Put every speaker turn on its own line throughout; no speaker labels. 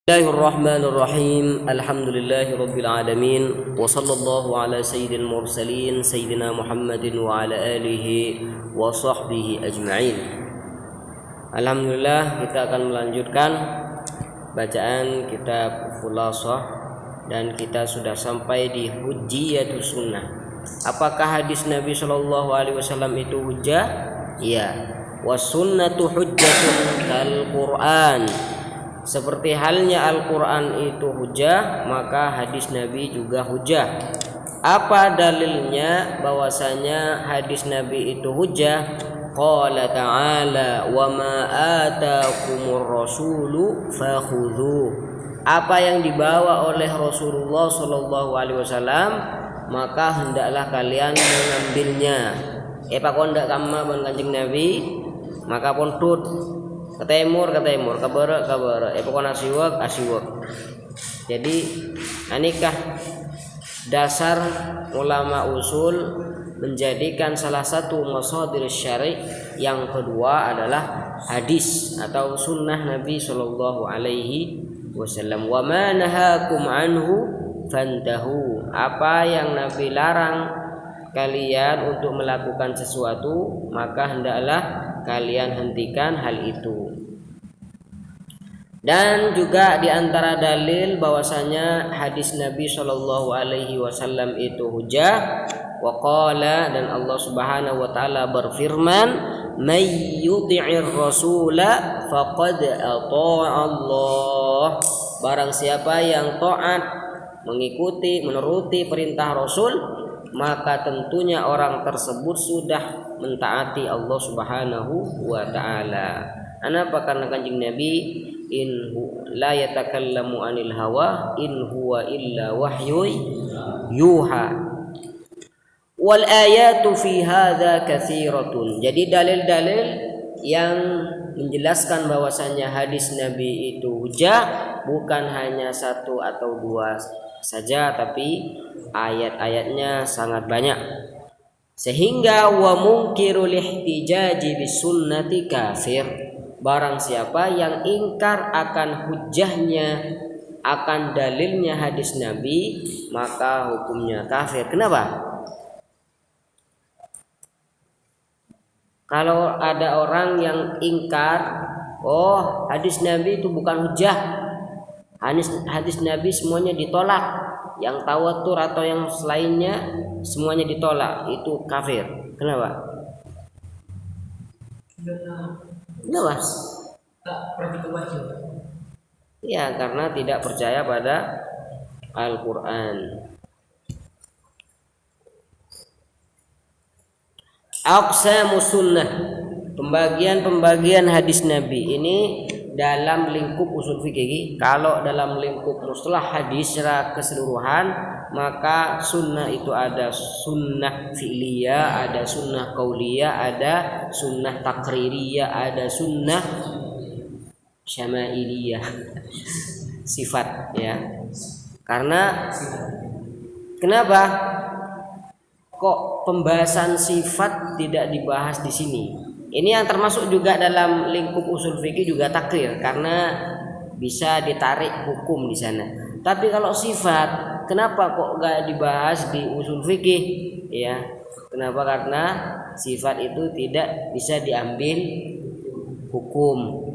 Bismillahirrahmanirrahim. Alhamdulillahirabbil alamin wa sallallahu ala sayyidil mursalin sayyidina Muhammadin wa ala alihi wa sahbihi ajma'in. Alhamdulillah, kita akan melanjutkan bacaan kitab Khulasah dan kita sudah sampai di Hujjiyatus Sunnah. Apakah hadis Nabi sallallahu alaihi wasallam itu hujjah? Iya. Was sunnatu hujjatun kal Qur'an. Seperti halnya Al-Quran itu hujah, maka hadis Nabi juga hujah. Apa dalilnya bahwasanya hadis Nabi itu hujah? Qala ta'ala wa ma atakumur rasulu fakhudhu. Apa yang dibawa oleh Rasulullah sallallahu alaihi wasallam, maka hendaklah kalian mengambilnya. Pak kondak kama ban Kanjeng Nabi, maka pun tut ke timur, ke barat, pokoknya asiwak. Jadi anikah dasar ulama usul menjadikan salah satu masadir syari' yang kedua adalah hadis atau sunnah Nabi sallallahu alaihi wasallam. Wa ma nahakum anhu fantahu. Apa yang Nabi larang kalian untuk melakukan sesuatu, maka hendaklah kalian hentikan hal itu. Dan juga di antara dalil bahwasanya hadis Nabi sallallahu alaihi wasallam itu hujah, wa qala, dan Allah Subhanahu wa taala berfirman, may yuti'ir rasula faqad ata'a Allah. Barang siapa yang taat, mengikuti, menuruti perintah Rasul, maka tentunya orang tersebut sudah mentaati Allah Subhanahu wa taala. Kenapa? Karena Kanjeng Nabi la yatakallamu anil hawa in huwa illa wahyu yuha. Wal ayatu fi hadza katsiratun. Jadi dalil-dalil yang menjelaskan bahwasanya hadis Nabi itu hujah bukan hanya satu atau dua saja, tapi ayat-ayatnya sangat banyak. Sehingga wa munkirul ihtijaji bis sunnati kafir. Barang siapa yang ingkar akan hujahnya, akan dalilnya hadis Nabi, maka hukumnya kafir. Kenapa? Kalau ada orang yang ingkar, oh hadis Nabi itu bukan hujah, hadis Nabi semuanya ditolak, yang tawatur atau yang selainnya semuanya ditolak, itu kafir. Kenapa? Kenapa? Ya, karena tidak percaya pada Al-Quran. Aqsamus sunnah, pembagian hadis Nabi ini dalam lingkup usul fikih. Kalau dalam lingkup mustalah hadis secara keseluruhan, maka sunnah itu ada sunnah fi'liyah, ada sunnah qauliyah, ada sunnah takririyah, ada sunnah syama'iliyah, sifat, ya. Karena kenapa kok pembahasan sifat tidak dibahas di sini? Ini yang termasuk juga dalam lingkup usul fikih juga takrir, karena bisa ditarik hukum di sana. Tapi kalau sifat, kenapa kok gak dibahas di usul fikih? Ya, kenapa? Karena sifat itu tidak bisa diambil hukum.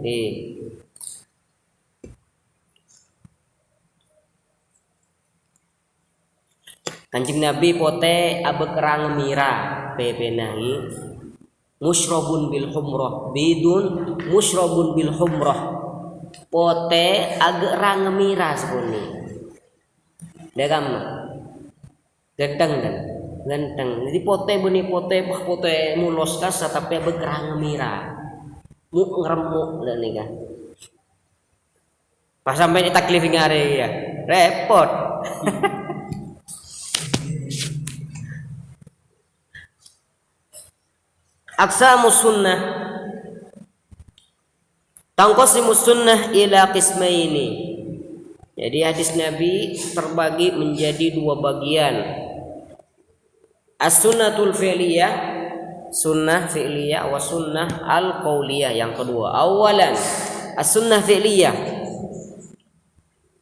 Kanjeng Nabi pote abekerang mira pepenahi musyrabun bil humrah bidun musyrabun bil humrah pote agerang mira sepuni dagam genteng dan genteng. Jadi pote beni pote mulos kas tapi abekerang mira mu ngeremuk dan nikah pas sampai ditaklif ngare ya repot. Aqsamus sunnah, tangqasimus sunnah ila qismaini. Jadi hadis Nabi terbagi menjadi dua bagian. As-sunnatul fi'liyah, sunnah fi'liyah, wa sunnah al-qauliyah yang kedua. Awalan as-sunnah fi'liyah.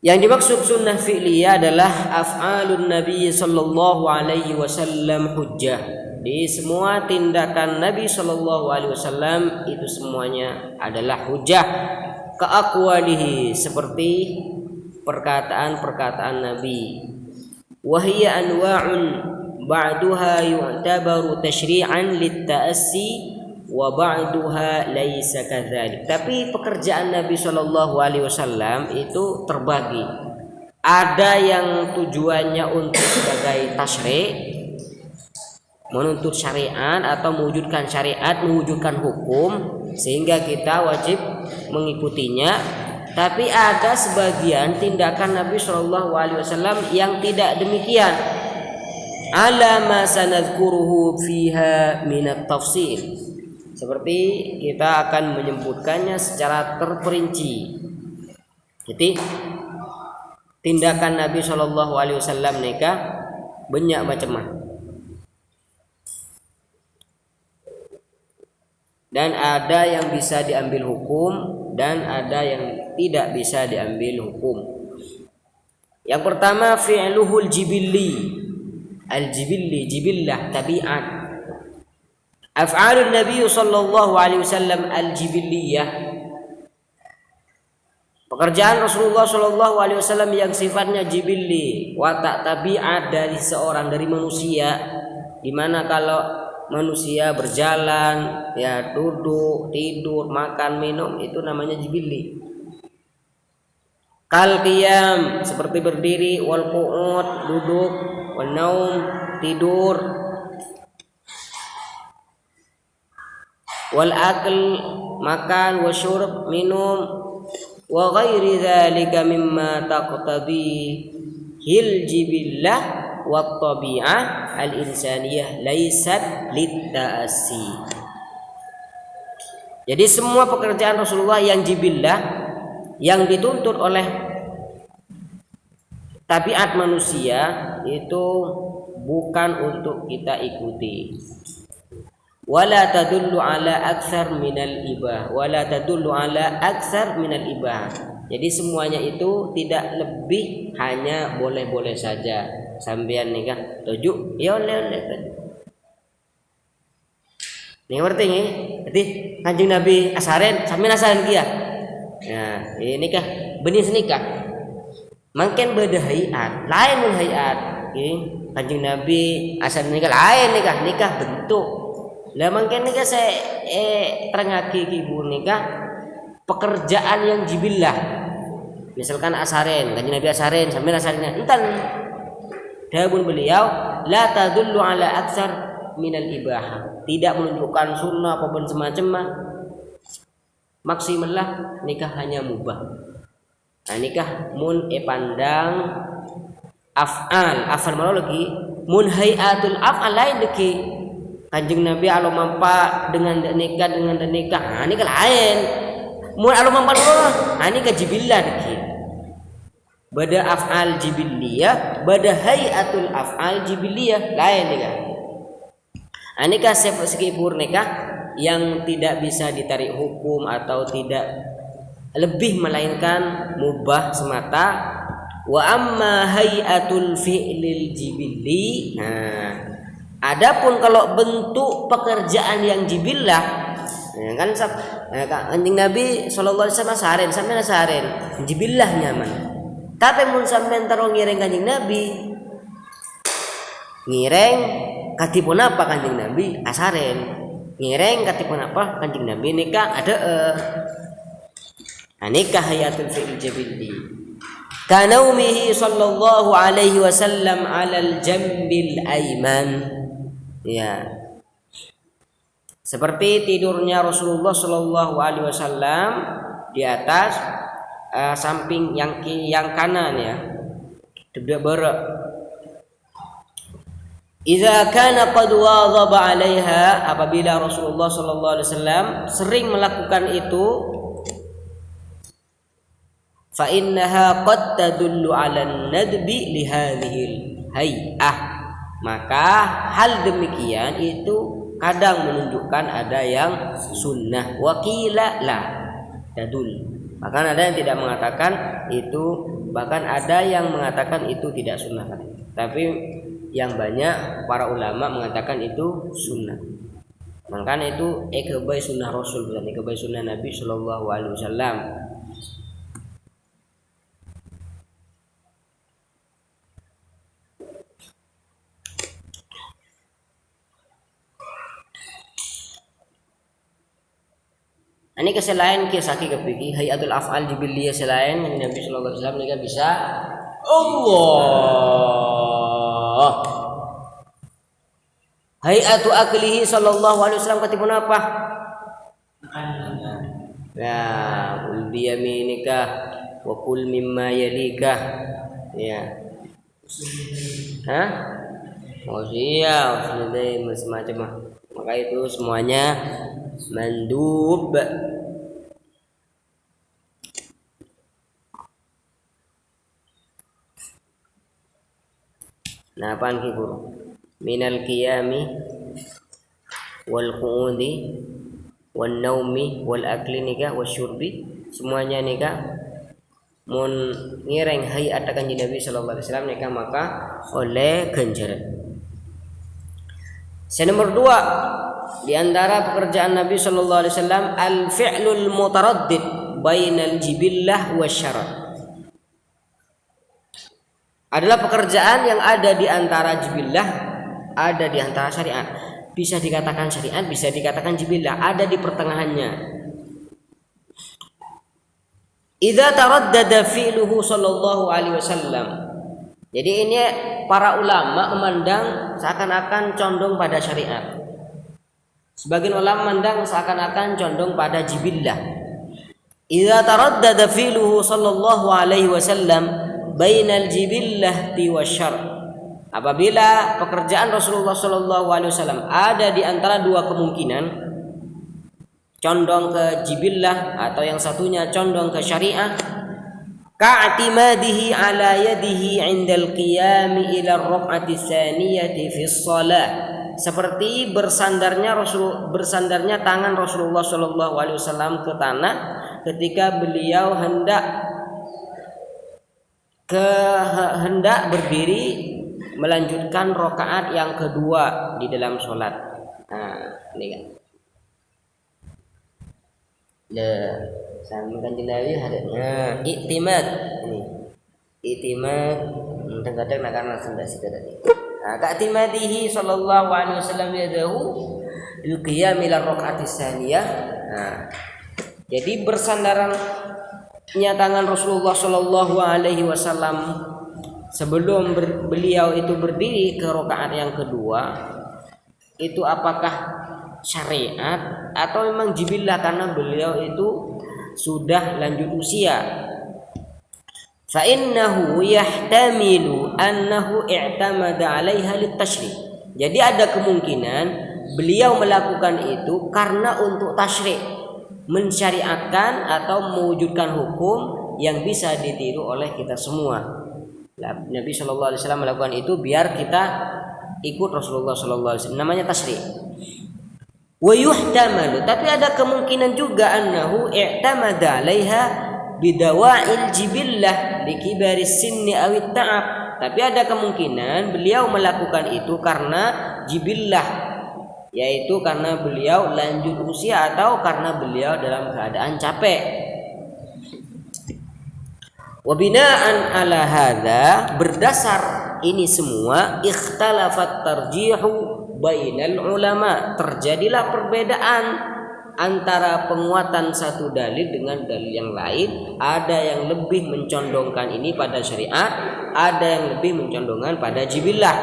Yang dimaksud sunnah fi'liyah adalah af'alun Nabi sallallahu alaihi wasallam hujjah. Di semua tindakan Nabi sallallahu alaihi wasallam itu semuanya adalah hujjah. Ka'aqwalihi, seperti perkataan-perkataan Nabi. Wa hiya anwa'un ba'duha yu'tabaru tashri'an lit-ta'assi wa ba'duha laisa kadzalik. Tapi pekerjaan Nabi Shallallahu alaihi wasallam itu terbagi. Ada yang tujuannya untuk sebagai tasyri', menuntut syariat atau mewujudkan syariat, mewujudkan hukum sehingga kita wajib mengikutinya. Tapi ada sebagian tindakan Nabi Shallallahu alaihi wasallam yang tidak demikian. Ala ma sanadhkuruhu fiha min at-tafsil. Seperti kita akan menyebutkannya secara terperinci. Jadi tindakan Nabi Shallallahu Alaihi Wasallam nikah banyak macam-macam. Dan ada yang bisa diambil hukum dan ada yang tidak bisa diambil hukum. Yang pertama fi'luhul jibilli. Al-jibilli, jibillah, tabiat. Af'alun Nabi sallallahu alaihi wasallam al-jibilliyah. Pekerjaan Rasulullah sallallahu alaihi wasallam yang sifatnya jibilli, watak tabiat dari seorang, dari manusia, di mana kalau manusia berjalan, ya duduk, tidur, makan, minum, itu namanya jibilli. Kal qiyam, seperti berdiri, wal qu'ud, duduk, wal naum, tidur, wal akl, makan, wa syurb, minum, wa ghairi dzalika mimma taqtadi hil jibillah wa tabi'ah al insaniyah laysat litta'assi. Jadi semua pekerjaan Rasulullah yang jibillah, yang dituntut oleh tabiat manusia, itu bukan untuk kita ikuti. Wala tadullu ala aktsar minal ibah, wala tadullu ala aktsar minal ibah. Jadi semuanya itu tidak lebih, hanya boleh-boleh saja. Sampean nikah tujuh, ya oleh. Nih ngerti nih? Jadi Kanjeng Nabi asaren, sampean asaren kia. Nah, ini kah benih senikah. Mungkin beda hayat, lain mun hayat. Kanjeng Nabi asaren nikah lain nikah bentuk. Lah mungkin nikah saya terangake ibu nikah pekerjaan yang jibillah. Misalkan asaren, Kanjeng Nabi asaren, sampean asarnya entan. Dawuh beliau la tadullu ala aktsar minal ibahah. Tidak menunjukkan sunnah apapun semacam. Maksimallah nikah hanya mubah. Nah, nikah mun pandang af'al mana lagi? Mun hayatul af'al lain lagi. Kanjeng Nabi alo mampa dengan nikah nah nikah lain. Mun alo mampa nah nikah jibillah lagi. Bada af'al jibilliyah, bada hayatul af'al jibilliyah lain nikah. Nah, nikah sekipur nikah yang tidak bisa ditarik hukum atau tidak lebih melainkan mubah semata. Wa amma hayatul fi'lil jibilli. Nah, adapun kalau bentuk pekerjaan yang jibillah, ya kan Kanjeng Nabi sallallahu alaihi wasallam asaren, sampean asaren, jibillah nyaman. Tapi mun sampean taro ngireng Kanjeng Nabi, ngireng katipun apa Kanjeng Nabi asaren, ngireng katipun apa Kanjeng Nabi nikah ada nikah hayatul fi'il jibilli. Kanaumihi sallallahu alaihi wasallam 'alal jambil aiman. Ya. Seperti tidurnya Rasulullah sallallahu alaihi wasallam di atas samping yang kanan, ya. Tidak berak. Idza kana qad wadhaba 'alaiha, apabila Rasulullah sallallahu alaihi wasallam sering melakukan itu, fa innaha qad tadullu 'alan nadbi li hadhil hay'ah. Maka hal demikian itu kadang menunjukkan ada yang sunnah. Wa qila la tadul. Bahkan ada yang tidak mengatakan itu, bahkan ada yang mengatakan itu tidak sunnah. Tapi yang banyak para ulama mengatakan itu sunnah. Makanya itu ikebai sunnah Rasul dan ikebai sunnah Nabi Shallallahu Alaihi Wasallam. Ini keselain kisah kepiki hayatul afal jibiliyah selain Nabi Shallallahu Alaihi Wasallam mereka bisa Allah hayatu aklihi Shallallahu Alaihi Wasallam ketipun apa? Ya, kul biyaminika wa kul mimma yalika. Ya. Hah? Oh iya, sudah macam-macam. Maka itu semuanya mandub. Nah, apaan ki guru? Minal qiyami wal qu'udi wan naumi wal akli nika wasyurbi, semuanya nika mun ngireng hayat akan Nabi sallallahu alaihi wasallam nika maka oleh ganjaran. Nomor 2 di antara pekerjaan Nabi sallallahu alaihi wasallam al-fi'lul mutaraddid bainal jibillah wasyara. Adalah pekerjaan yang ada di antara jibillah, ada di antara syariat. Bisa dikatakan syariat, bisa dikatakan jibillah, ada di pertengahannya. Idza taraddada fi'luhu sallallahu alaihi wasallam. Jadi ini para ulama memandang seakan-akan condong pada syariat. Sebagian ulama memandang seakan-akan condong pada jibillah. Idza taraddada fi'luhu sallallahu alaihi wasallam bainal jibillati wasyar. Apabila pekerjaan Rasulullah sallallahu alaihi wasallam ada di antara dua kemungkinan, condong ke jibillah atau yang satunya condong ke syariah, ka'timadihi ala yadihi 'indal qiyami ila ar-rak'ati tsaniyati fi shalah, seperti bersandarnya tangan Rasulullah sallallahu alaihi wasallam ke tanah ketika beliau hendak berdiri melanjutkan rakaat yang kedua di dalam sholat. Nah, ini kan. Sama kan Nabi hadanya iktimad ini. Iktimad kadang-kadang nak karena sudah tadi. Nah, ka'timadihi sallallahu alaihi wasallam yadahu al-qiyam ila rakaat tsaniyah. Nah, jadi bersandaran tangan Rasulullah Shallallahu Alaihi Wasallam sebelum beliau itu berdiri ke rakaat yang kedua, itu apakah syariat atau memang jibillah karena beliau itu sudah lanjut usia? Fa innahu yahtamilu annahu i'tamada 'alaiha lit-tashri'. Jadi ada kemungkinan beliau melakukan itu karena untuk tasyri', mensyariatkan atau mewujudkan hukum yang bisa ditiru oleh kita semua. Nabi Shallallahu Alaihi Wasallam melakukan itu biar kita ikut Rasulullah Shallallahu Alaihi Wasallam. Namanya tasri'. Wa yuhtamalu, tapi ada kemungkinan juga annahu i'tamada 'alaiha bidawa'il jibillah likibari sinni awit ta'ab. Tapi ada kemungkinan beliau melakukan itu karena jibillah, yaitu karena beliau lanjut usia atau karena beliau dalam keadaan capek. Wa bina'an ala hadza, berdasar ini semua, ikhtalafat tarjihu bainal ulama, terjadilah perbedaan antara penguatan satu dalil dengan dalil yang lain. Ada yang lebih mencondongkan ini pada syariat, ada yang lebih mencondongkan pada jibillah.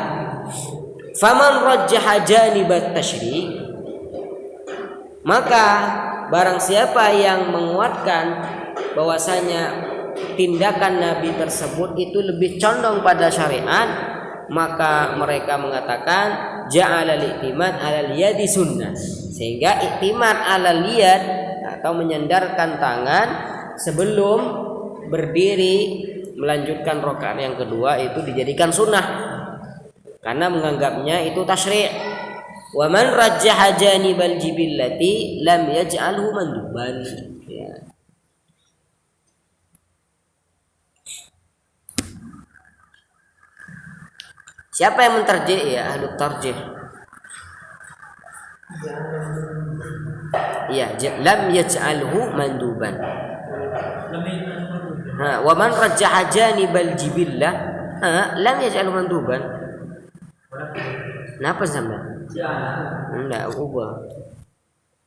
Faman rajjaha janibat tasyri', maka barang siapa yang menguatkan bahwasanya tindakan Nabi tersebut itu lebih condong pada syariat, maka mereka mengatakan ja'ala al-i'timad 'alal yadi sunnah, sehingga i'timad 'alal yad atau menyandarkan tangan sebelum berdiri melanjutkan rakaat yang kedua itu dijadikan sunnah karena menganggapnya itu tasyri'. Wa man rajjaha janibal jibillati lam yaj'alhu manduban. Ya. Siapa yang mentarjih? Ya ahlu tarjih. Ya, lam yaj'alhu manduban. Wa man rajjaha janibal jibillah, lam yaj'alhu manduban. Kenapa sampai? Enggak ubah.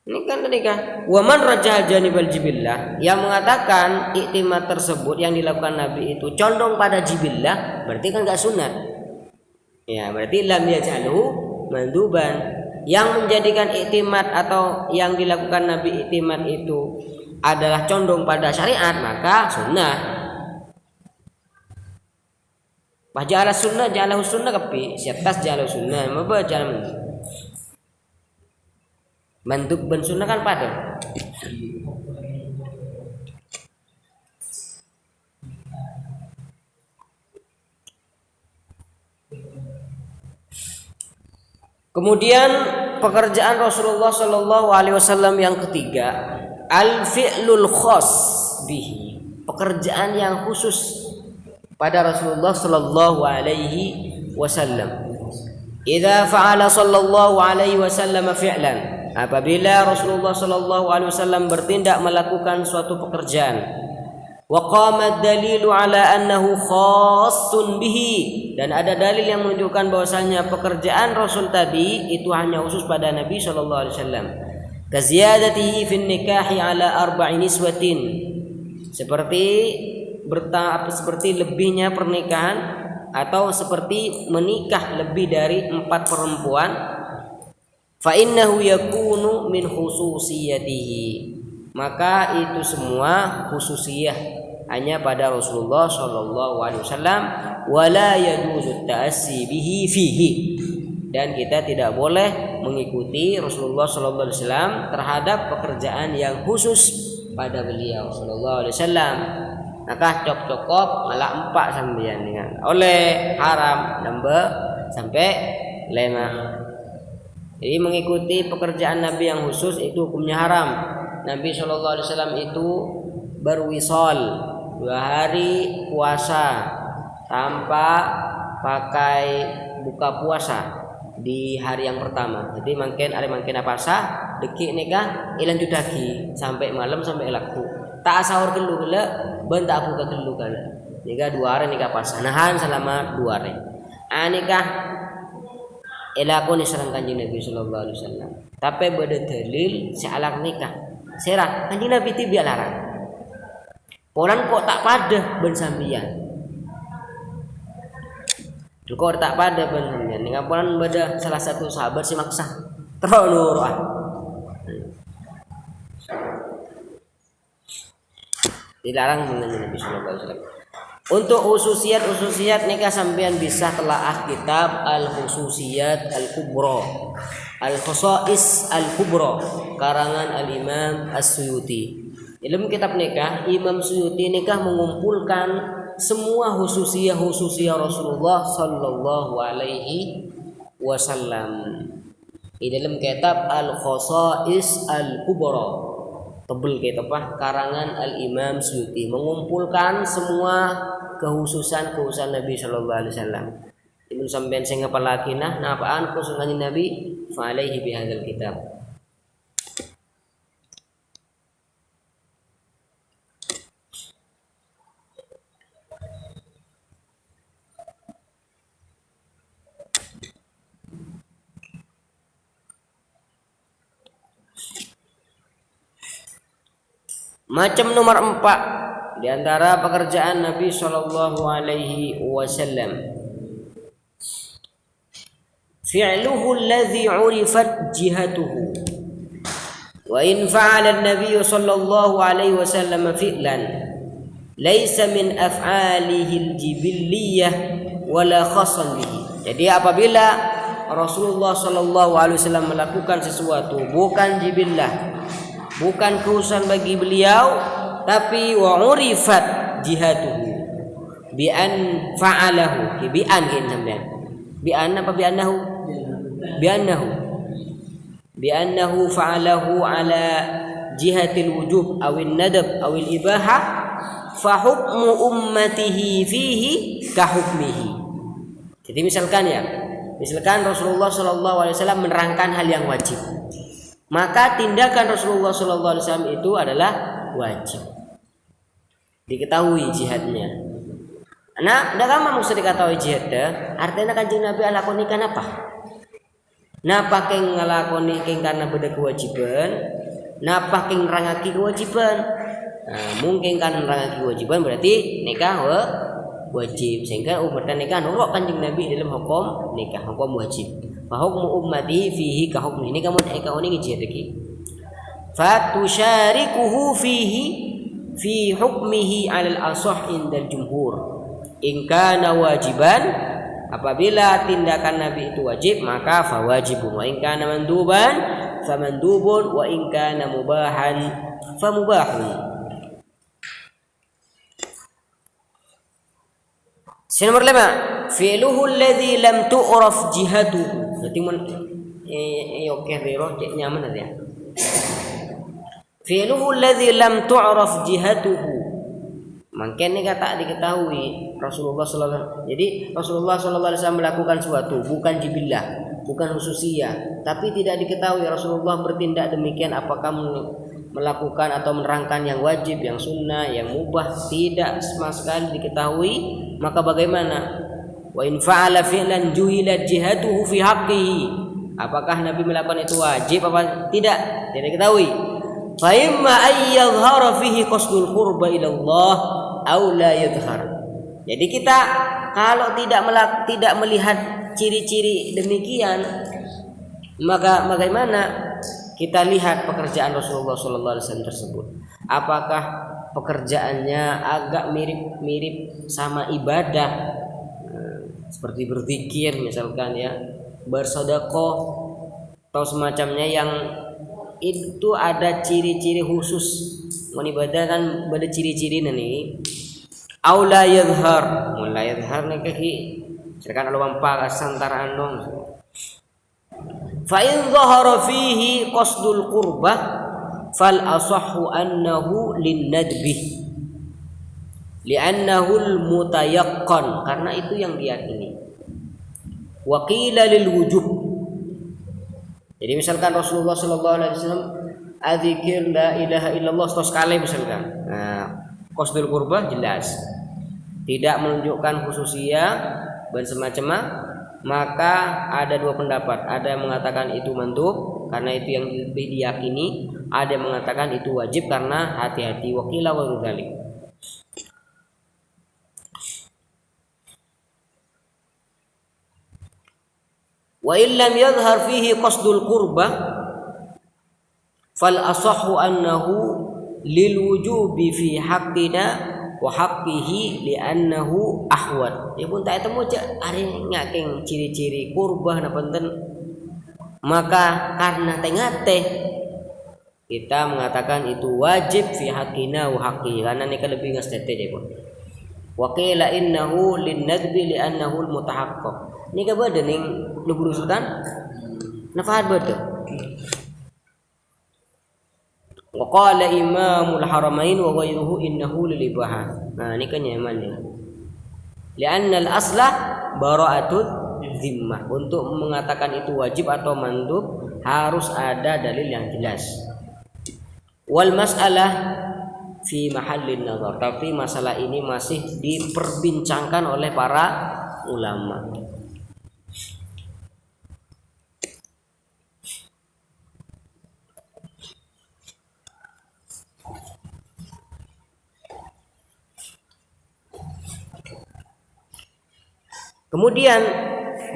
Ini kan tadi kan wa man rajjaha janibal jibillah, yang mengatakan iktimad tersebut yang dilakukan Nabi itu condong pada jibillah, berarti kan enggak sunat. Ya, berarti lam yaj'alhu manduban. Yang menjadikan iktimad atau yang dilakukan Nabi iktimad itu adalah condong pada syariat, maka sunnah. Pajala sunnah jalahu sunnah kepi, siatas jalahu sunnah, apa jalan mandub ben sunnah kan pada. Kemudian pekerjaan Rasulullah Shallallahu Alaihi Wasallam yang ketiga, al-fi'lul khas bihi, pekerjaan yang khusus pada Rasulullah Shallallahu Alaihi Wasallam. Idza fa'ala Shallallahu Alaihi Wasallam fi'lan, apabila Rasulullah Shallallahu Alaihi Wasallam bertindak melakukan suatu pekerjaan, wa qama ad-dalilu ala annahu khassun bihi, dan ada dalil yang menunjukkan bahwasanya pekerjaan Rasul tadi itu hanya khusus pada Nabi sallallahu alaihi wasallam. Kaziyadatihi fin nikahi ala arba'i niswatin, seperti lebihnya pernikahan atau seperti menikah lebih dari 4 perempuan. Fa innahu yakunu min khususiyatihi, maka itu semua khususiyah hanya pada Rasulullah Shallallahu Alaihi Wasallam. Wala yajuzu ta'assi bihi fihi, dan kita tidak boleh mengikuti Rasulullah Shallallahu Alaihi Wasallam terhadap pekerjaan yang khusus pada beliau Shallallahu Alaihi Wasallam. Maka cocok malah 4 sambian dengan oleh haram nambah sampai 5. Jadi mengikuti pekerjaan Nabi yang khusus itu hukumnya haram. Nabi Shallallahu Alaihi Wasallam itu berwisol 2 hari puasa tanpa pakai buka puasa di hari yang pertama. Jadi mungkin apa sah dekik nikah ilan judaki sampai malam sampai laku. Tak sahur kelu kala bentak buka kelu kala. Nikah 2 hari nikah puasa. Nahan selama 2 hari. Nikah elakon diserang kanjeng Nabi Shallallahu Alaihi Wasallam. Tapi beda dalil sealak nikah. Serat kanjeng Nabi tiba larang. Polan kok tak pada ben sambian. Kok tak pada ben sambian. Ning polan beda salah satu sahabat si maksa. Terlalu dilarang dengan Nabi sallallahu alaihi wasallam. Untuk khususiyat nikah sampean bisa telaah kitab Al-Khususiyat Al-Kubra, Al-Khosais Al-Kubra karangan Al-Imam As-Suyuti. Dalam kitab nikah, Imam Suyuti nikah mengumpulkan semua khususiyah Rasulullah sallallahu alaihi wasallam. Di dalam kitab Al-Khosais Al-Kubra, tebel kitab karangan Al-Imam Suyuti, mengumpulkan semua kehususan Nabi sallallahu alaihi wasallam. Itu sampean sing ngapalakinah napaan khususan Nabi fa alaihi bihadzal kitab. Macam nomor 4 di antara pekerjaan Nabi sallallahu alaihi wasallam, fi'luhu alladhi 'urifat jihatuhu. Wa in fa'ala an-nabiy sallallahu alaihi wasallam fi'lan laysa min af'alihi al-jibilliyah wala khassan bihi. Jadi apabila Rasulullah sallallahu alaihi wasallam melakukan sesuatu bukan jibillah, bukan khususan bagi beliau, tapi wa urifat jihatuhu bi an fa'alahu, bi an sampean. Bi an apa bi annahu? Bi annahu fa'alahu ala jihatil wujub aw an-nadab aw al-ibahah fa hukmu ummatihi fihi ka hukmihi. Jadi misalkan Rasulullah SAW menerangkan hal yang wajib, maka tindakan Rasulullah SAW itu adalah wajib, diketahui jihadnya. Nah, udah lama mesti diketahui jihad dah. Artinya kanjeng Nabi alakonikan apa? Napa keng ngalakoni keng karena beda kewajiban, napa keng nerangake kewajiban. Nah, mungkin kan nerangake kewajiban berarti nikah wajib, sehingga umat nikah nurut kanjeng Nabi dalam hukum nikah, hukum wajib. Fa hukmu ummati fihi ka hukmi, ini kamu ini jihad lagi. Fa tusyarikuhu fihi fi hukmihi 'alal ashah indal jumhur. In kana wajiban, apabila tindakan Nabi itu wajib maka fa wajibun, wa in kana manduban fa mandubun, wa in kana mubahan fa mubahun. Nomor 5, fi'luhu alladhi lam tu'raf jihatuhu. Berarti oke rero cek nyaman ya. Fi'luhu alladhi lam tu'raf jihatuhu. Mungkin ini kata diketahui Rasulullah SAW. Jadi Rasulullah SAW melakukan suatu bukan jibillah, bukan khususiyah, tapi tidak diketahui Rasulullah bertindak demikian apakah melakukan atau menerangkan yang wajib, yang sunnah, yang mubah, tidak sama sekali diketahui. Maka bagaimana? Wa in fa'ala fi'lan juhilat jihatuhu fi haqqihi. Apakah Nabi melakukan itu wajib apa tidak? Tidak diketahui. Fa imma ay yadhhara fihi qasdul qurba ila Allah aw la yadhhar. Jadi kita kalau tidak melihat ciri-ciri demikian, maka bagaimana? Kita lihat pekerjaan Rasulullah SAW tersebut. Apakah pekerjaannya agak mirip sama ibadah, seperti berzikir misalkan ya, bersedekah atau semacamnya, yang itu ada ciri-ciri khusus. Ibadah kan ada ciri-ciri nih. Aula yadhhar, mulai yadhhar nikahi. Silakan kalau mampak santaraan dong. Fa in dhahara fihi qasdul qurbah fal asahhu annahu lin nadbi li'annahu al mutayaqqan, karena itu yang diyakini. Wa qila lil wujub. Jadi misalkan Rasulullah sallallahu alaihi wasallam adzikir la ilaha illallah 100 kali misalkan. Nah, qasdul qurbah jelas tidak menunjukkan khususiyah dan semacamnya. Maka ada dua pendapat, ada yang mengatakan itu mandub karena itu yang lebih diyakini, ada yang mengatakan itu wajib karena hati-hati. Wakila wa dzalik. Wa illam yadhhar fihi qasdul qurbah fal asahhu annahu lil wujubi fi haqqina wa haqqihi li'annahu ahwat. Ya pun tak temu cak ari ngakeng ciri-ciri kurbah napa enten, maka karena tengate kita mengatakan itu wajib fi haqqina wa haqqi, karena nika lebih ngastete ya pun. Wa qila innahu lin nadbi li'annahu al mutahaqqaq. Nika bade ning lubur sultan nafaat bade. Wa qala imamul haramain wa ghairuhu innahu lil ibaha. Nah, ini kan nyaman ya. Li'anna al-aslah bara'atud zimmah. Untuk mengatakan itu wajib atau mandub harus ada dalil yang jelas. Wal mas'alah fi mahallin nazar. Tapi masalah ini masih diperbincangkan oleh para ulama. Kemudian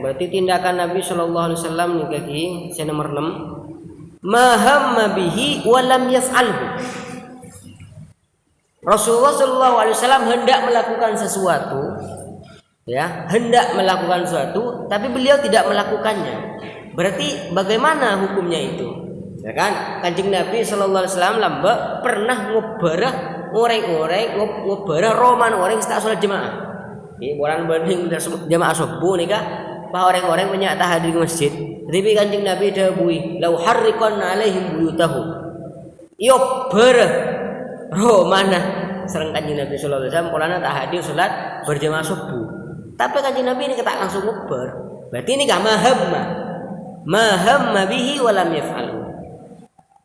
berarti tindakan Nabi Shallallahu Alaihi Wasallam nikahi nomor 6, mahamma bihi walam yaf'alhu. Rasulullah Shallallahu Alaihi Wasallam hendak melakukan sesuatu, ya, hendak melakukan sesuatu, tapi beliau tidak melakukannya. Berarti bagaimana hukumnya itu? Ya kan, kanjeng Nabi Shallallahu Alaihi Wasallam lamba pernah ngobarah ngobarah roman orang tak sholat jemaah. Ini orang banding jamaah subuh nih kah? Bah orang-orang banyak tak hadir di masjid. Tapi kanjeng Nabi dawuhi, "Lau harriqan 'alaihim buyutahum." Yo mana serang kanjeng Nabi sallallahu alaihi wasallam polana tak hadir salat berjamaah subuh. Tapi kanjeng Nabi ini kata langsung nguber. Berarti ini gak mahamma bihi wa lam yaf'alhu.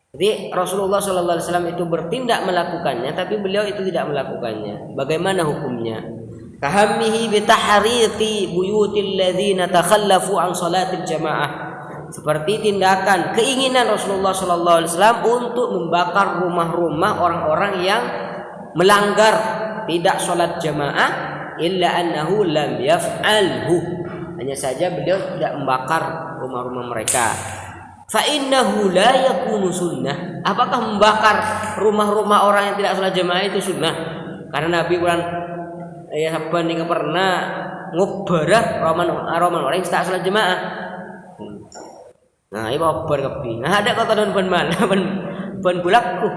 Jadi Rasulullah sallallahu alaihi wasallam itu bertindak melakukannya, tapi beliau itu tidak melakukannya. Bagaimana hukumnya? Kahammihi bi tahriti buyutil ladzina takhallafu an salatil jamaah. Seperti tindakan keinginan Rasulullah sallallahu alaihi wasallam untuk membakar rumah-rumah orang-orang yang melanggar tidak salat jamaah, illa annahu lam yaf'alhu. Hanya saja beliau tidak membakar rumah-rumah mereka. Fa innahu la yakunu sunnah. Apakah membakar rumah-rumah orang yang tidak salat jamaah itu sunnah? Karena Nabi bulan ya saban ning pernah ngubarah roman orang yang tidak salat jamaah. Nah, ibu obar kepi. Nah, ada kata don ban bulakku.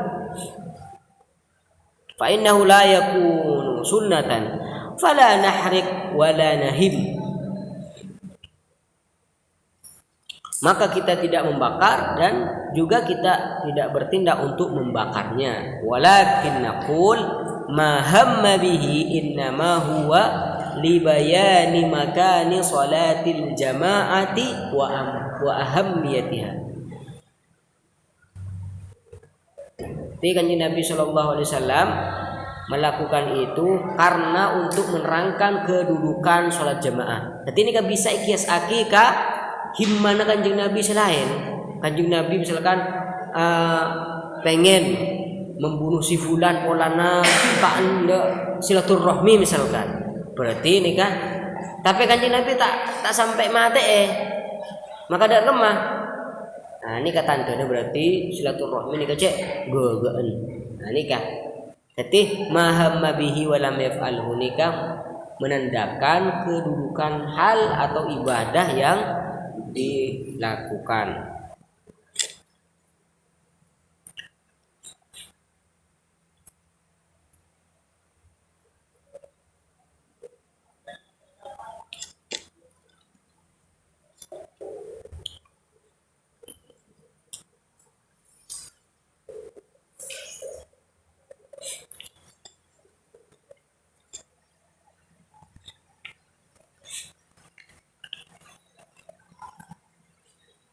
Fa innahu la yakunu sunnatan fala nahrik wala nahim. Maka kita tidak membakar dan juga kita tidak bertindak untuk membakarnya. Walakin naqul ma hamma bihi innama huwa li bayani makani salatil jamaati wa ahammiyatiha. Jadi kanjeng Nabi sallallahu alaihi wasallam melakukan itu karena untuk menerangkan kedudukan salat jamaah. Jadi ini kan bisa kiasake ka himmana kanjeng Nabi selain kanjeng Nabi misalkan pengen membunuh si fulan polana tak anda silaturahmi misalkan, berarti ini kan, tapi kanjeng Nabi tak sampai mati maka ada lemah. Nah ini kata anda berarti silaturahmi ini kecek gogaan. Nah ini kan jadi mahamma bihi walam yaf'alhu nikah menandakan kedudukan hal atau ibadah yang dilakukan.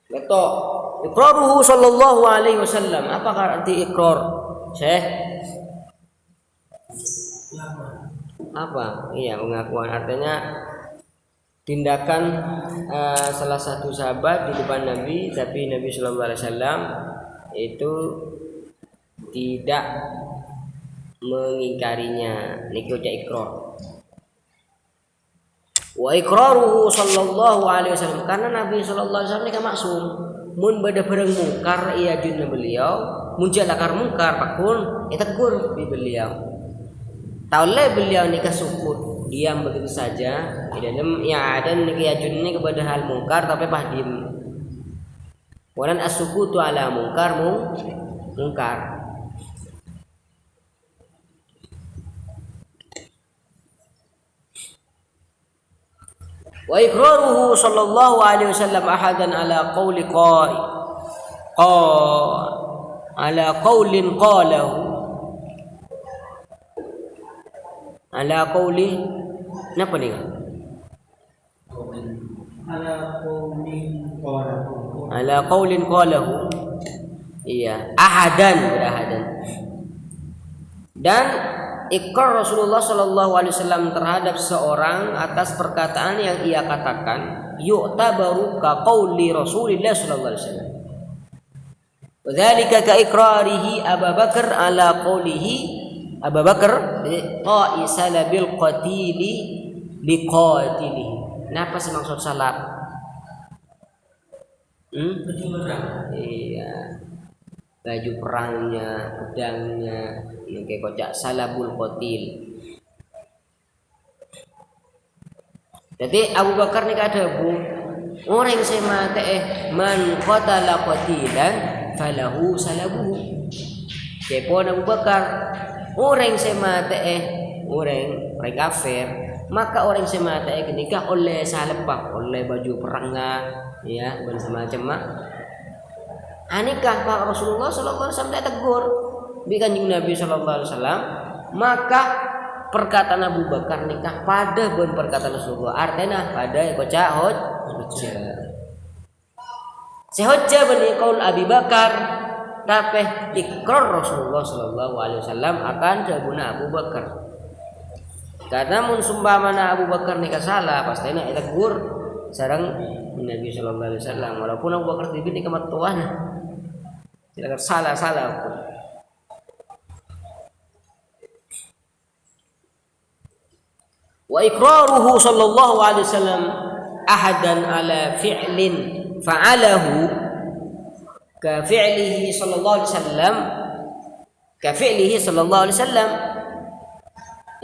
Betul. Iqraruhu sallallahu alaihi wasallam. Apa arti iqrar? Syekh? Apa? Iya, pengakuan. Artinya tindakan salah satu sahabat di depan Nabi, tapi Nabi sallallahu alaihi wasallam itu tidak mengingkarinya. Niki ucap iqrar. Wa iqraruhu sallallahu alaihi wasallam, karena Nabi sallallahu alaihi wasallam ini kan maksum. Mun bada barang mungkar iya junna beliau, mun jalakar mungkar pakun tegur di beliau. Taule beliau ni kasukut, diam begitu saja. Dalam ya ada ni ajun ni kepada hal mungkar tapi pahdim. Walan as-sukutu ala mungkar mungkar. Wa iqraruhu sallallahu alaihi wasallam ahadan ala qawli ala qawlin qalahu ala qawli napa nih? Ala qawlin qalahu. Iya, ahadan. Dan ikrar Rasulullah sallallahu alaihi wasallam terhadap seorang atas perkataan yang ia katakan yu'tabaru ka qauli Rasulillah sallallahu alaihi wasallam. Wa dzalika ka iqrarihi Abu Bakar ala qaulihi Abu Bakar qa'isala bil qatili liqatilihi. Napa sih maksud salab? Iya. Baju perangnya, pedangnya, ini kayak kocak salabul qatil. Jadi Abu Bakar ni kata bu, orang yang saya mati man qatala qatilan falahu salabuhu. Kepo Abu Bakar, orang yang saya mati orang kafir, maka orang yang saya mati ketika oleh salabah, oleh baju perangnya, ya, dan semacam mak. Anikah Pak Rasulullah sallallahu alaihi wasallam tegur bi kanjeng Nabi sallallahu alaihi wasallam, maka perkataan Abu Bakar nikah pada ben perkataan Rasulullah artinya pada kocak hujjah sehujjah bani qaul Abi Bakar tapi ikrar Rasulullah sallallahu alaihi wasallam akan jabuna Abu Bakar karena mun sumpamana Abu Bakar nikah salah pastina eta gur sareng Nabi sallallahu alaihi wasallam walaupun Abu Bakar dibini kematuan tidak salah pun. Wa iqraruhu sallallahu alaihi wasallam ahadan ala fi'lin fa'alahu ka fi'lihi sallallahu alaihi wasallam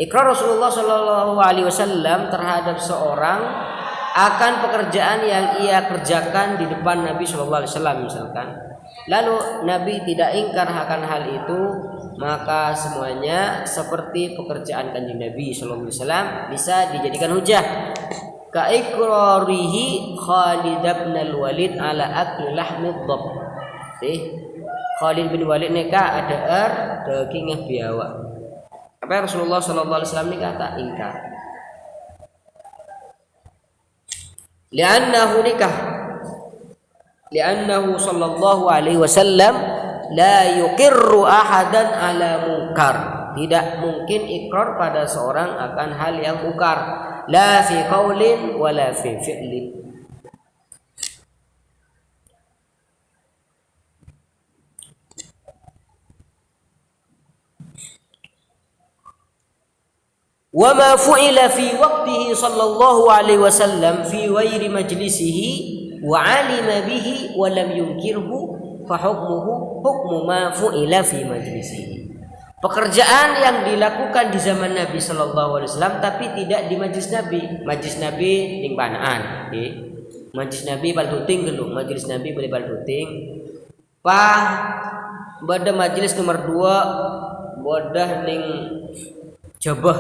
ikrar Rasulullah sallallahu alaihi wasallam terhadap seorang akan pekerjaan yang ia kerjakan di depan Nabi sallallahu alaihi wasallam misalkan lalu Nabi tidak ingkar akan hal itu maka semuanya seperti pekerjaan kanjeng Nabi sallallahu alaihi wasallam bisa dijadikan hujah ka iqrarihi Khalid bin al-Walid ala akli lahmid dhab Khalid bin Walid nikah ada daging biawak apa Rasulullah sallallahu alaihi wasallam nikah tak ingkar li'annahu sallallahu alaihi wasallam la yuqirru ahadan ala munkar tidak mungkin ikrar pada seorang akan hal yang mungkar la fi qaulin wala fi fi'lin wa ma fu'ila fi waqtihi sallallahu alaihi wasallam fi ghairi majlisihi wa 'alima bihi wa lam yunkirhu fa hukmuhu hukmu ma fu'ila fi majlisihi. Pekerjaan yang dilakukan di zaman Nabi sallallahu alaihi wasallam tapi tidak di majlis Nabi. Majlis Nabi ning banaan, nggih. Majlis Nabi bal tuting gelu, majlis Nabi boleh bal tuting. Pada majlis nomor 2 bodah ning jabah.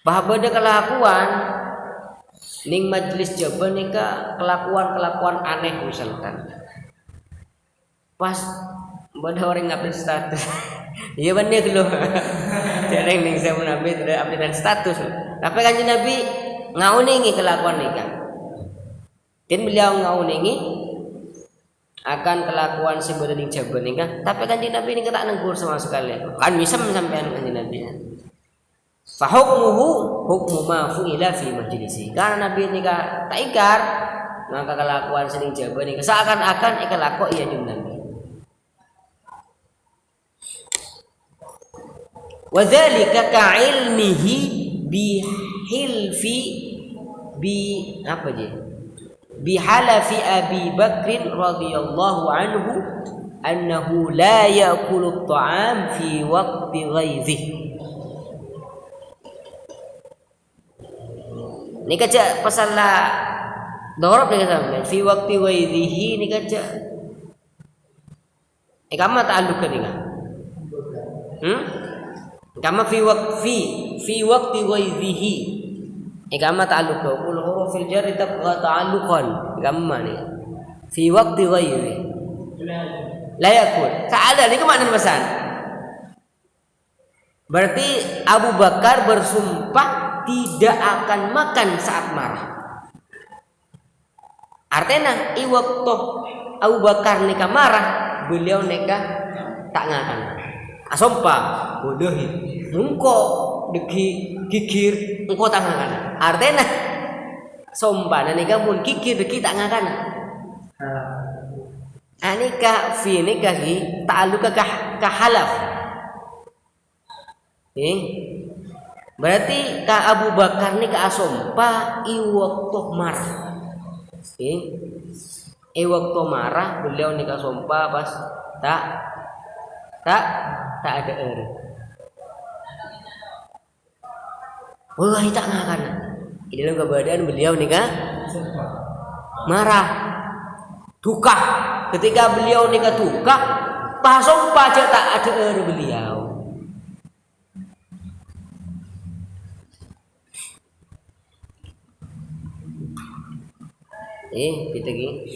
Pada kelakuan ning majlis jabah nika kelakuan aneh misalkan. Pas pada orang ngupdate status. Iya bener gitu. Jarang ning zaman Nabi tidak update status. Tapi kanjeng Nabi ngauningi kelakuan nika. Dan beliau ngauningi akan kelakuan si ning jabah nika. Tapi kanjeng Nabi ini tak negur sama sekali. Kan bisa sampean kanjeng Nabi. Fa hukmuhu hukmu ma fu'ila fi majlisi. Karena Nabi nika tak ingkar, maka kelakuan si ning jabah nika seakan-akan ikalako iya jeung Nabi. Wadzalika ka'ilmihi bihilfi bihalafi Abi Bakr radhiyallahu anhu annahu la ya'kulu at-ta'am fi waqti ghaidhihi. Ini kaca pasalah dorab ni kata fi waqti ghaidhihi ni kaca kama ta'alluq ni kan kama fi waqti ghaidhihi kama ta'alluq qul hurufil jar tabqa ta'alluqan kama ni fi waqti ghaidhi la yakul ta'ala ni kemana pesan berarti Abu Bakar bersumpah tidak akan makan saat marah artinya iwaktu Abu Bakar nikah marah beliau nikah tak ngakan asompa bodohi engko deki gigir engko tak ngakan artinya sompa nikah mun gigir deki tak ngakan anika fi nikahi ta'alluqa ka halaf berarti ka Abu Bakar nikah asompa iwaktu marah waktu marah beliau nikah sompa pas tak ada wallahi tak ngakan di dalam keadaan beliau nikah marah duka ketika beliau nikah duka pas sompa aja tak ada beliau kita gini.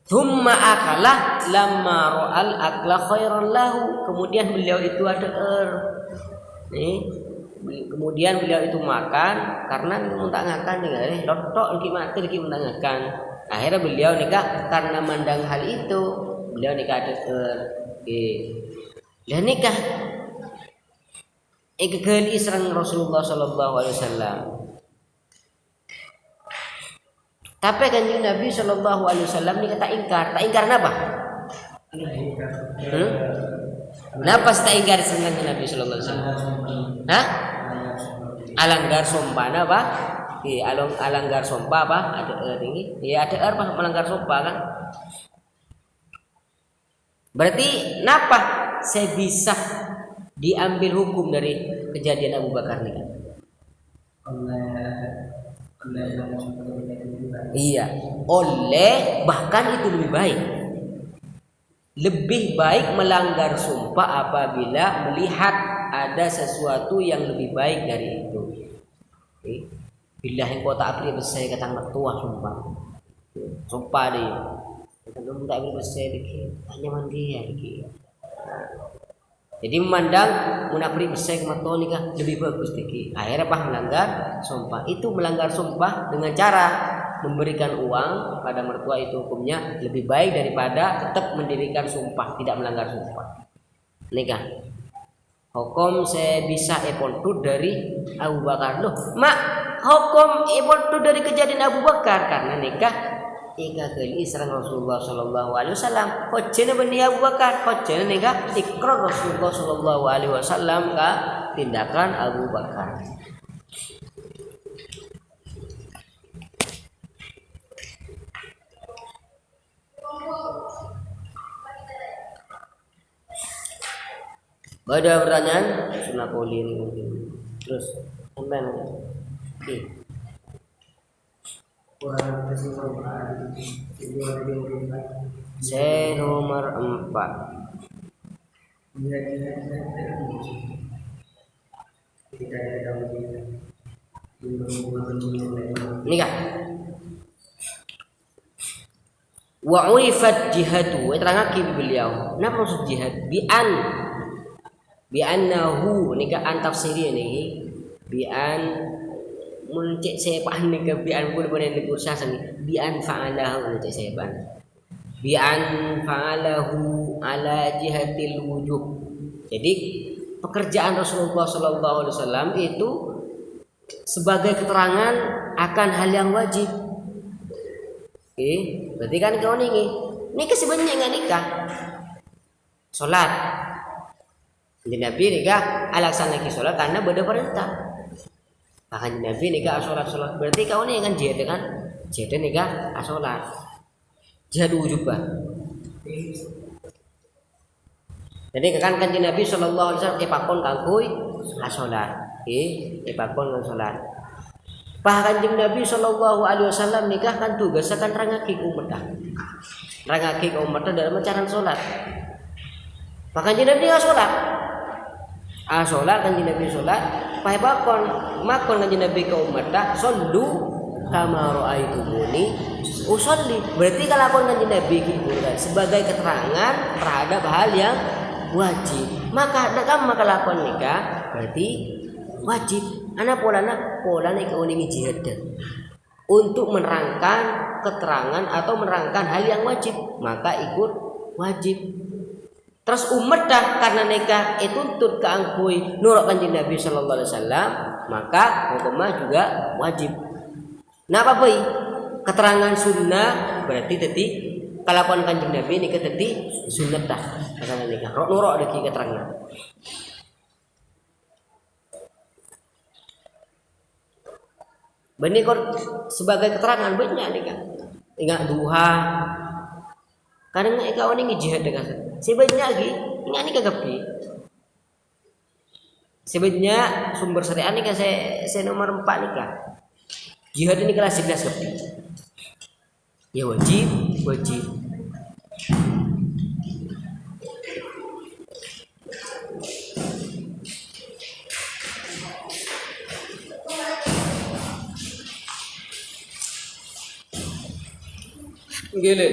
Thumma akalah lamma ra'al akla khairan lahu. Kemudian beliau itu ada Kemudian beliau itu makan karena mentangakan dengan lotok lagi mati lagi mentangakan. Akhirnya beliau nikah karena mandang hal itu beliau nikah dan nikah ikut serang Rasulullah Sallallahu Alaihi Wasallam. Tapi kanjeng Nabi Sallallahu Alaihi Wasallam ini tak ingkar apa? Kenapa tak ingkar dengan Nabi Sallallahu Alaihi Wasallam? Hah? Alanggar sumpah apa? Alanggar sumpah apa? Ada tinggi? Ya ada apa melanggar sumpah kan? Berarti kenapa saya bisa diambil hukum dari kejadian Abu Bakar ini kan? Iya, oleh bahkan itu lebih baik melanggar sumpah apabila melihat ada sesuatu yang lebih baik dari itu. Bila yang kota apri besar kata mertua sumpah dia. Kalau tak apri besar dikit, hanya mandi ya dikit. Jadi memandang munafri besar ke mertua nikah lebih bagus dikit. Akhirnya melanggar sumpah. Itu melanggar sumpah dengan cara memberikan uang pada mertua itu hukumnya lebih baik daripada tetap mendirikan sumpah, tidak melanggar sumpah. Nikah. Hukum saya bisa epontu dari Abu Bakar. Loh, mak, hukum epontu dari kejadian Abu Bakar karena nikah kali serang Rasulullah Sallallahu Alaihi Wasallam. Hojjena bani Abu Bakar, hojjena nikah ikrar Rasulullah Sallallahu Alaihi Wasallam ka tindakan Abu Bakar. Ada pertanyaan? Sunnah poli ini mungkin. Terus sampai saya nomor 4. Nikah. Wa urifat jihadu. Terangake beliau. Napa maksud jihad? Bi'annahu nikah an tafsiri ini bi'an muncik sepan nikah bi'an pun boleh dikursa sini bi'an fa'alahu muncik sepan bi'an fa'alahu ala jihatil wujub. Jadi pekerjaan Rasulullah Sallallahu Alaihi Wasallam itu sebagai keterangan akan hal yang wajib. Berarti kan kau nikah sebenarnya nggak nikah sholat. Jadi Nabi nikah alasan lagi sholat karena beda perintah. Bahkan Nabi nikah sholat. Berarti kau ini kan jihad kan? Jihad nikah sholat. Jihad wujub bah. Jadi kan kanjeng Nabi Sallallahu Alaihi Wasallam ipakon kangkui sholat. Ipakon kan sholat. Bahkan kanjeng Nabi Sallallahu Alaihi Wasallam nikah kan tugas akan rangaki umat. Rangaki umat dalam cara sholat. Bahkan kanjeng Nabi nikah sholat. Sholat kanjeng Nabi sholat pahe bakon makon kanjeng Nabi ke umat sallu kama raaitumuni usolli. Berarti kalau kon kanjeng Nabi hiburan sebagai keterangan terhadap hal yang wajib. Maka lakon nikah berarti wajib. Ana polana ikeuningi jihad untuk menerangkan keterangan atau menerangkan hal yang wajib, maka ikut wajib. Terus umat karena nikah itu tuntut keangkui nurut kanjeng Nabi Sallallahu Alaihi Wasallam, maka hukumnya juga wajib. Nah apa boy? Keterangan sunnah berarti tadi kalaupun kanjeng Nabi nikah tadi sunnah karena nikah. Nurut ada keterangan. Benih sebagai keterangan banyak nikah. Ingat duha. Kadang kau ini jihad dengan sebenarnya lagi ini kagapi. Sebenarnya sumber syariat ini kan saya nomor 4 nikah. Jihad ini kelas 11 gapi. Ya wajib. Gile.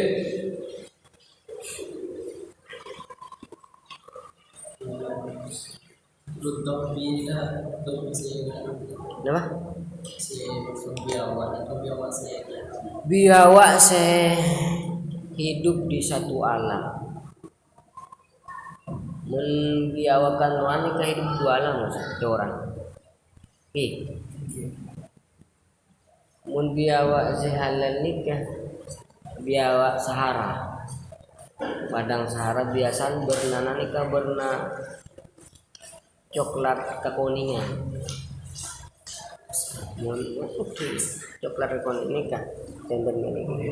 Kenapa? Biawak se hidup di satu alam. Mun biawakan wanita hidup di dua alam maksudnya orang. Mun biawak se halal nikah biawak Sahara. Padang Sahara biasanya bernana nikah berna coklat kekuningan. Mun coklat kekuningan nikah tender ini.